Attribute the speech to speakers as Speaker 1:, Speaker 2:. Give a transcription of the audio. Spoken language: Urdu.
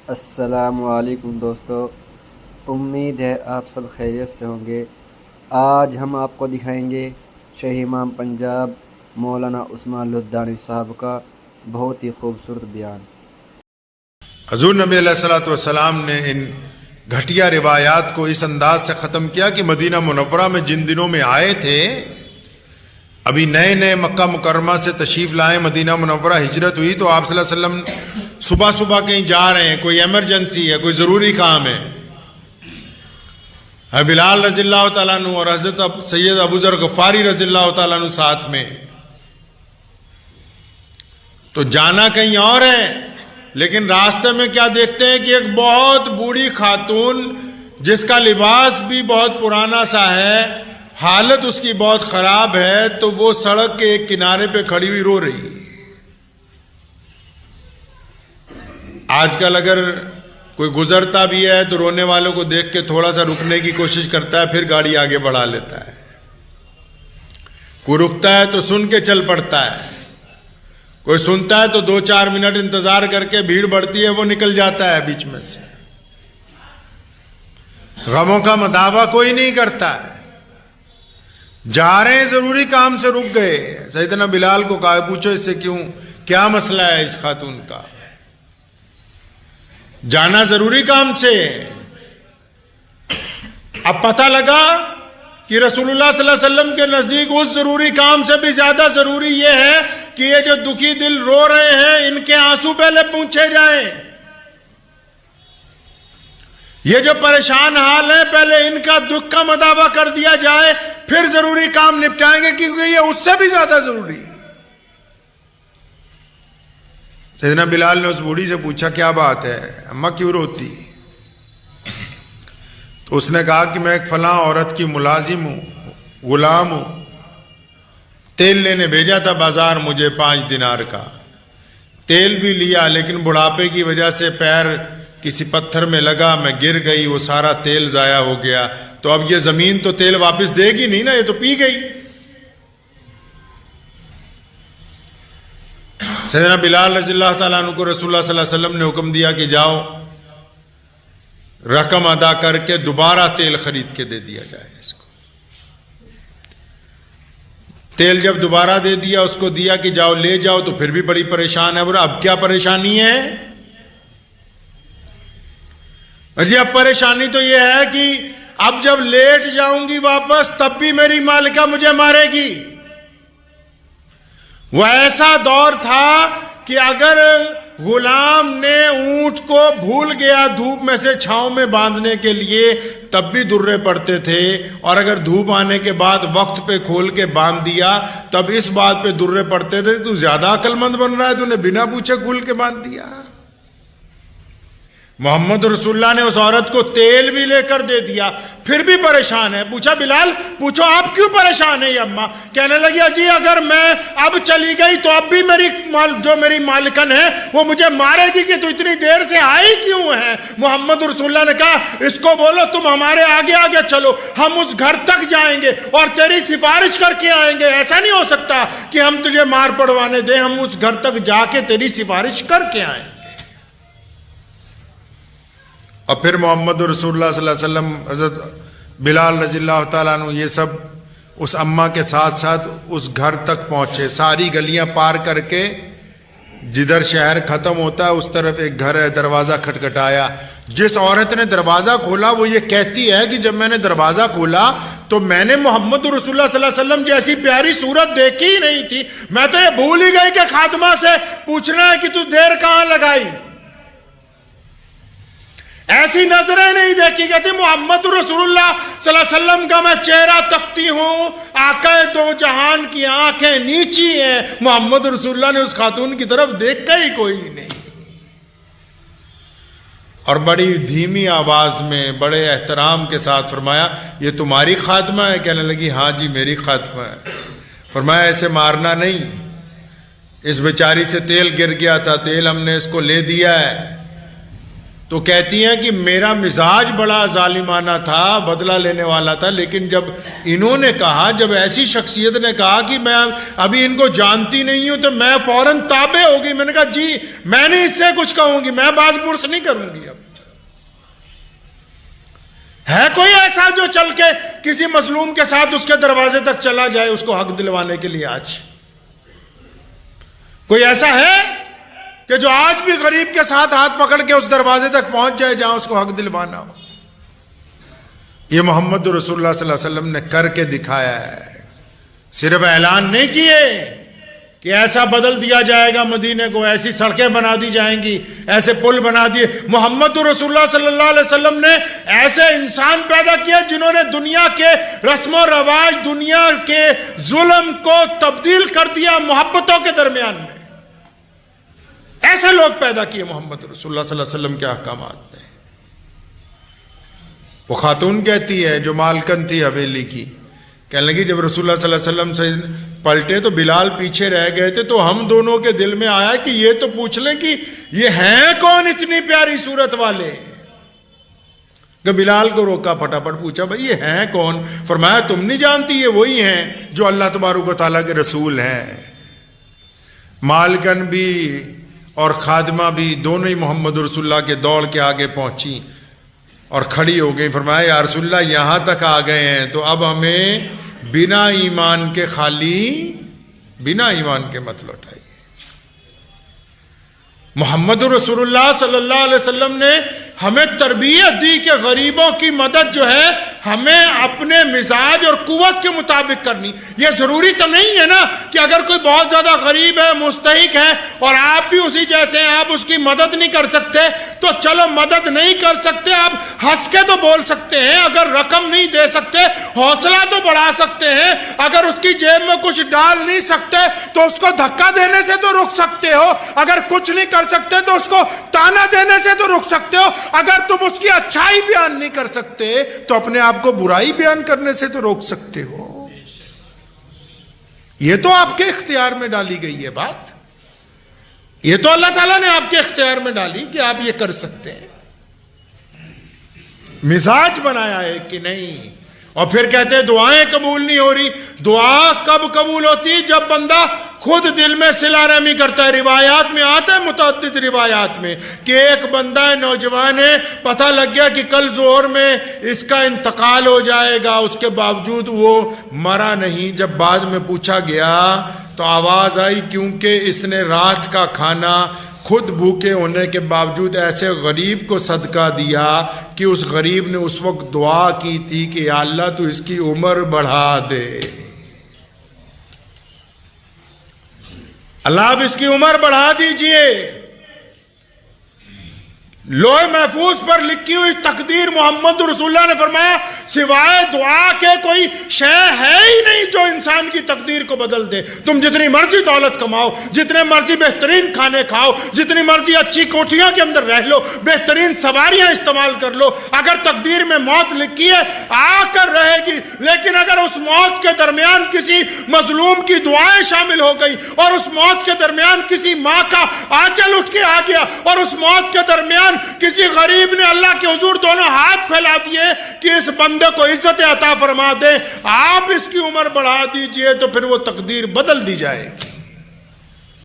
Speaker 1: السلام علیکم دوستو، امید ہے آپ سب خیریت سے ہوں گے۔ آج ہم آپ کو دکھائیں گے شیخ امام پنجاب مولانا عثمان لدھانی صاحب کا بہت ہی خوبصورت بیان۔
Speaker 2: حضور نبی علیہ الصلوۃ والسلام نے ان گھٹیا روایات کو اس انداز سے ختم کیا کہ مدینہ منورہ میں جن دنوں میں آئے تھے، ابھی نئے نئے مکہ مکرمہ سے تشریف لائے، مدینہ منورہ ہجرت ہوئی تو آپ صلی اللہ علیہ وسلم صبح صبح کہیں جا رہے ہیں، کوئی ایمرجنسی ہے، کوئی ضروری کام ہے۔ بلال رضی اللہ تعالیٰ عنہ اور حضرت سید ابو ذر غفاری رضی اللہ تعالیٰ عنہ ساتھ میں، تو جانا کہیں اور ہے، لیکن راستے میں کیا دیکھتے ہیں کہ ایک بہت بوڑھی خاتون جس کا لباس بھی بہت پرانا سا ہے، حالت اس کی بہت خراب ہے، تو وہ سڑک کے ایک کنارے پہ کھڑی ہوئی رو رہی ہے۔ آج کل اگر کوئی گزرتا بھی ہے تو رونے والوں کو دیکھ کے تھوڑا سا رکنے کی کوشش کرتا ہے، پھر گاڑی آگے بڑھا لیتا ہے۔ کوئی رکتا ہے تو سن کے چل پڑتا ہے، کوئی سنتا ہے تو 2-4 منٹ انتظار کر کے، بھیڑ بڑھتی ہے وہ نکل جاتا ہے بیچ میں سے۔ غموں کا مداوع کوئی نہیں کرتا ہے، جا رہے ہیں ضروری کام سے رک گئے۔ سیدنا بلال کو کہا پوچھو اس سے کیوں، کیا مسئلہ ہے اس خاتون کا؟ جانا ضروری کام سے۔ اب پتہ لگا کہ رسول اللہ صلی اللہ علیہ وسلم کے نزدیک اس ضروری کام سے بھی زیادہ ضروری یہ ہے کہ یہ جو دکھی دل رو رہے ہیں ان کے آنسو پہلے پونچھے جائیں، یہ جو پریشان حال ہیں پہلے ان کا دکھ کا مداوع کر دیا جائے، پھر ضروری کام نپٹائیں گے، کیونکہ یہ اس سے بھی زیادہ ضروری ہے۔ سیدنا بلال نے اس بوڑھی سے پوچھا کیا بات ہے اماں کیوں روتی؟ تو اس نے کہا کہ میں ایک فلاں عورت کی ملازم ہوں، غلام ہوں، تیل لینے بھیجا تھا بازار مجھے 5 دینار کا، تیل بھی لیا لیکن بڑھاپے کی وجہ سے پیر کسی پتھر میں لگا، میں گر گئی، وہ سارا تیل ضائع ہو گیا، تو اب یہ زمین تو تیل واپس دے گی نہیں نا، یہ تو پی گئی۔ سیدنا بلال رضی اللہ تعالیٰ عنہ کو رسول اللہ صلی اللہ علیہ وسلم نے حکم دیا کہ جاؤ رقم ادا کر کے دوبارہ تیل خرید کے دے دیا جائے اس کو۔ تیل جب دوبارہ دے دیا، اس کو دیا کہ جاؤ لے جاؤ، تو پھر بھی بڑی پریشان ہے۔ بولا اب کیا پریشانی ہے؟ جی اب پریشانی تو یہ ہے کہ اب جب لیٹ جاؤں گی واپس تب بھی میری مالکہ مجھے مارے گی۔ وہ ایسا دور تھا کہ اگر غلام نے اونٹ کو بھول گیا دھوپ میں سے چھاؤں میں باندھنے کے لیے تب بھی درے پڑتے تھے، اور اگر دھوپ آنے کے بعد وقت پہ کھول کے باندھ دیا تب اس بات پہ درے پڑتے تھے تو زیادہ عقل مند بن رہا ہے، تو نے بنا پوچھے کھول کے باندھ دیا۔ محمد رسول اللہ نے اس عورت کو تیل بھی لے کر دے دیا، پھر بھی پریشان ہے۔ پوچھا بلال پوچھو آپ کیوں پریشان ہے یہ اماں؟ کہنے لگی جی اگر میں اب چلی گئی تو اب بھی میری مالکن ہے وہ مجھے مارے گی کہ تو اتنی دیر سے آئی کیوں ہے؟ محمد رسول اللہ نے کہا اس کو بولو تم ہمارے آگے آگے چلو، ہم اس گھر تک جائیں گے اور تیری سفارش کر کے آئیں گے۔ ایسا نہیں ہو سکتا کہ ہم تجھے مار پڑوانے دیں، ہم اس گھر تک جا کے تیری سفارش کر کے آئیں گے۔ اور پھر محمد رسول اللہ صلی اللہ علیہ وسلم، حضرت بلال رضی اللہ تعالیٰ عنہ، یہ سب اس اماں کے ساتھ ساتھ اس گھر تک پہنچے، ساری گلیاں پار کر کے جدھر شہر ختم ہوتا ہے اس طرف ایک گھر ہے، دروازہ کھٹکھٹایا۔ جس عورت نے دروازہ کھولا وہ یہ کہتی ہے کہ جب میں نے دروازہ کھولا تو میں نے محمد رسول اللہ صلی اللہ علیہ وسلم جیسی پیاری صورت دیکھی ہی نہیں تھی، میں تو یہ بھول ہی گئی کہ خادمہ سے پوچھنا ہے کہ تو دیر کہاں لگائی، ایسی نظریں نہیں دیکھی گئی۔ محمد رسول اللہ صلی اللہ علیہ وسلم کا میں چہرہ تکتی ہوں، آقا دو جہان کی آنکھیں نیچی ہیں، محمد رسول اللہ نے اس خاتون کی طرف دیکھا ہی کوئی نہیں، اور بڑی دھیمی آواز میں بڑے احترام کے ساتھ فرمایا یہ تمہاری خاتمہ ہے؟ کہنے لگی ہاں جی میری خاتمہ ہے۔ فرمایا ایسے مارنا نہیں، اس بیچاری سے تیل گر گیا تھا، تیل ہم نے اس کو لے دیا ہے، تو کہتی ہیں کہ میرا مزاج بڑا ظالمانہ تھا، بدلہ لینے والا تھا، لیکن جب انہوں نے کہا، جب ایسی شخصیت نے کہا کہ میں ابھی ان کو جانتی نہیں ہوں، تو میں فوراً تابع ہو گئی. میں نے کہا جی میں نہیں اس سے کچھ کہوں گی، میں باز پرس نہیں کروں گی. اب ہے کوئی ایسا جو چل کے کسی مظلوم کے ساتھ اس کے دروازے تک چلا جائے اس کو حق دلوانے کے لیے؟ آج کوئی ایسا ہے کہ جو آج بھی غریب کے ساتھ ہاتھ پکڑ کے اس دروازے تک پہنچ جائے جہاں اس کو حق دلوانا ہو؟ یہ محمد رسول اللہ صلی اللہ علیہ وسلم نے کر کے دکھایا ہے. صرف اعلان نہیں کیے کہ ایسا بدل دیا جائے گا مدینے کو، ایسی سڑکیں بنا دی جائیں گی، ایسے پل بنا دیے. محمد رسول اللہ صلی اللہ علیہ وسلم نے ایسے انسان پیدا کیا جنہوں نے دنیا کے رسم و رواج، دنیا کے ظلم کو تبدیل کر دیا محبتوں کے درمیان میں. ایسے لوگ پیدا کیے محمد رسول اللہ صلی اللہ علیہ وسلم کے احکامات نے. وہ خاتون کہتی ہے جو مالکن تھی حویلی کی، کہنے لگی جب رسول اللہ صلی اللہ علیہ وسلم سے پلٹے تو بلال پیچھے رہ گئے تھے، تو ہم دونوں کے دل میں آیا کہ یہ تو پوچھ لیں کہ یہ ہیں کون اتنی پیاری صورت والے. کہ بلال کو روکا، پھٹافٹ پوچھا بھائی یہ ہیں کون؟ فرمایا تم نہیں جانتی، یہ وہی ہیں جو اللہ تبارک و تعالیٰ کے رسول ہیں. مالکن بھی اور خادمہ بھی دونوں ہی محمد رسول اللہ کے دوڑ کے آگے پہنچی اور کھڑی ہو گئی. فرمایا یا رسول اللہ یہاں تک آ گئے ہیں تو اب ہمیں بنا ایمان کے مت لوٹائیے. محمد رسول اللہ صلی اللہ علیہ وسلم نے ہمیں تربیت دی کہ غریبوں کی مدد جو ہے ہمیں اپنے مزاج اور قوت کے مطابق کرنی. یہ ضروری تو نہیں ہے نا کہ اگر کوئی بہت زیادہ غریب ہے، مستحق ہے اور آپ بھی اسی جیسے ہیں، آپ اس کی مدد نہیں کر سکتے تو چلو مدد نہیں کر سکتے، آپ ہنس کے تو بول سکتے ہیں. اگر رقم نہیں دے سکتے حوصلہ تو بڑھا سکتے ہیں. اگر اس کی جیب میں کچھ ڈال نہیں سکتے تو اس کو دھکا دینے سے تو رک سکتے ہو. اگر کچھ نہیں کر سکتے تو اس کو تانا دینے سے تو رک سکتے ہو. اگر تم اس کی اچھائی بیان نہیں کر سکتے تو اپنے آپ کو برائی بیان کرنے سے تو روک سکتے ہو. یہ تو آپ کے اختیار میں ڈالی گئی ہے بات. یہ تو اللہ تعالیٰ نے آپ کے اختیار میں ڈالی کہ آپ یہ کر سکتے ہیں. مزاج بنایا ہے کہ نہیں. اور پھر کہتے ہیں دعائیں قبول نہیں ہو رہی. دعا کب قبول ہوتی؟ جب بندہ خود دل میں صلہ رحمی کرتا ہے. روایات میں آتا ہے، متعدد روایات میں، کہ ایک بندہ نوجوان ہے، پتہ لگ گیا کہ کل ظہر میں اس کا انتقال ہو جائے گا، اس کے باوجود وہ مرا نہیں. جب بعد میں پوچھا گیا تو آواز آئی کیونکہ اس نے رات کا کھانا خود بھوکے ہونے کے باوجود ایسے غریب کو صدقہ دیا کہ اس غریب نے اس وقت دعا کی تھی کہ یا اللہ تو اس کی عمر بڑھا دے. اللہ اب اس کی عمر بڑھا دیجئے. لوح محفوظ پر لکھی ہوئی تقدیر محمد رسول اللہ نے فرمایا سوائے دعا کے کوئی شے ہے ہی نہیں جو انسان کی تقدیر کو بدل دے. تم جتنی مرضی دولت کماؤ، جتنے مرضی بہترین کھانے کھاؤ، جتنی مرضی اچھی کوٹھیاں کے اندر رہ لو، بہترین سواریاں استعمال کر لو، اگر تقدیر میں موت لکھی ہے آ کر رہے گی. لیکن اگر اس موت کے درمیان کسی مظلوم کی دعائیں شامل ہو گئی اور اس موت کے درمیان کسی ماں کا آنچل اٹھ کے آ گیا اور اس موت کے درمیان کسی غریب نے اللہ کے حضور دونوں ہاتھ پھیلا دیے کہ اس بندے کو عزت عطا فرما دے، آپ اس کی عمر بڑھا دیجئے، تو پھر وہ تقدیر بدل دی جائے گی.